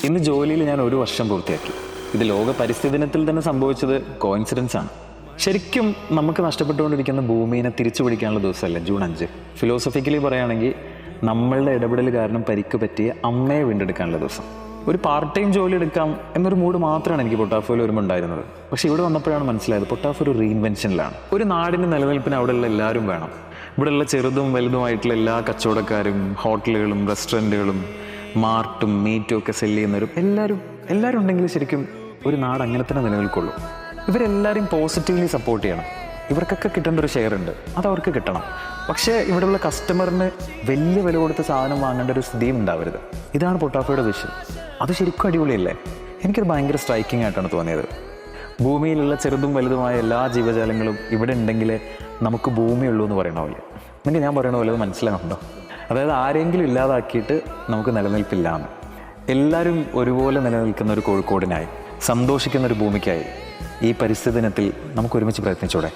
ഇന്ന് ജോലിയിൽ ഞാൻ 1 വർഷം പൂർത്തിയാക്കി. ഇത് ലോക പരിസ്ഥിതി ദിനത്തിൽ തന്നെ സംഭവിച്ചത് കോയിൻസിഡൻസ് ആണ്. ശരിക്കും നമുക്ക് നഷ്ടപ്പെട്ടുകൊണ്ടിരിക്കുന്ന ഭൂമിയെ തിരിച്ചു പിടിക്കാനുള്ള ദിവസമല്ല ജൂൺ 5. ഫിലോസഫിക്കലി പറയുകയാണെങ്കിൽ നമ്മളുടെ ഇടപെടൽ കാരണം പരിക്ക് പറ്റിയ അമ്മയെ വീണ്ടെടുക്കാനുള്ള ദിവസം. ഒരു പാർട്ട് ടൈം ജോലി എടുക്കാം എന്നൊരു മൂഡ് മാത്രമാണ് എനിക്ക് പൊട്ടാഫോയിൽ വരുമ്പോൾ ഉണ്ടായിരുന്നത്. പക്ഷെ ഇവിടെ വന്നപ്പോഴാണ് മനസ്സിലായത് പൊട്ടാഫോ ഒരു റീഇൻവെൻഷനിലാണ്. ഒരു നാടിൻ്റെ നിലനിൽപ്പിന് അവിടെയുള്ള എല്ലാവരും വേണം. ഇവിടെയുള്ള ചെറുതും വലുതുമായിട്ടുള്ള എല്ലാ കച്ചവടക്കാരും, ഹോട്ടലുകളും, റെസ്റ്റോറൻറ്റുകളും, മാർട്ടും മീറ്റും ഒക്കെ സെല്ല് ചെയ്യുന്നവരും എല്ലാവരും ഉണ്ടെങ്കിൽ ശരിക്കും ഒരു നാട് അങ്ങനെ തന്നെ നിലനിൽക്കുള്ളൂ. ഇവരെല്ലാവരും പോസിറ്റീവ്ലി സപ്പോർട്ട് ചെയ്യണം. ഇവർക്കൊക്കെ കിട്ടേണ്ട ഒരു ഷെയർ ഉണ്ട്, അത് അവർക്ക് കിട്ടണം. പക്ഷേ ഇവിടെയുള്ള കസ്റ്റമറിന് വലിയ വില കൊടുത്ത് സാധനം വാങ്ങേണ്ട ഒരു സ്ഥിതിയും ഉണ്ടാവരുത്. ഇതാണ് പൊട്ടാഫോയുടെ വിഷൻ. അത് ശരിക്കും അടിപൊളിയല്ലേ? എനിക്കത് ഭയങ്കര സ്ട്രൈക്കിംഗ് ആയിട്ടാണ് തോന്നിയത്. ഭൂമിയിലുള്ള ചെറുതും വലുതുമായ എല്ലാ ജീവജാലങ്ങളും ഇവിടെ ഉണ്ടെങ്കിലേ നമുക്ക് ഭൂമിയുള്ളൂ എന്ന് പറയണ പോലെ. നിങ്ങൾക്ക് ഞാൻ പറയണ പോലെ അത് മനസ്സിലാകുന്നുണ്ടോ? അതായത് ആരെങ്കിലും ഇല്ലാതാക്കിയിട്ട് നമുക്ക് നിലനിൽപ്പില്ല എന്ന്. എല്ലാവരും ഒരുപോലെ നിലനിൽക്കുന്ന ഒരു കോഴിക്കോടിനായി, സന്തോഷിക്കുന്ന ഒരു ഭൂമിക്കായി ഈ പരിസ്ഥിതി ദിനത്തിൽ നമുക്ക് ഒരുമിച്ച് പ്രയത്നിച്ചൂടെ?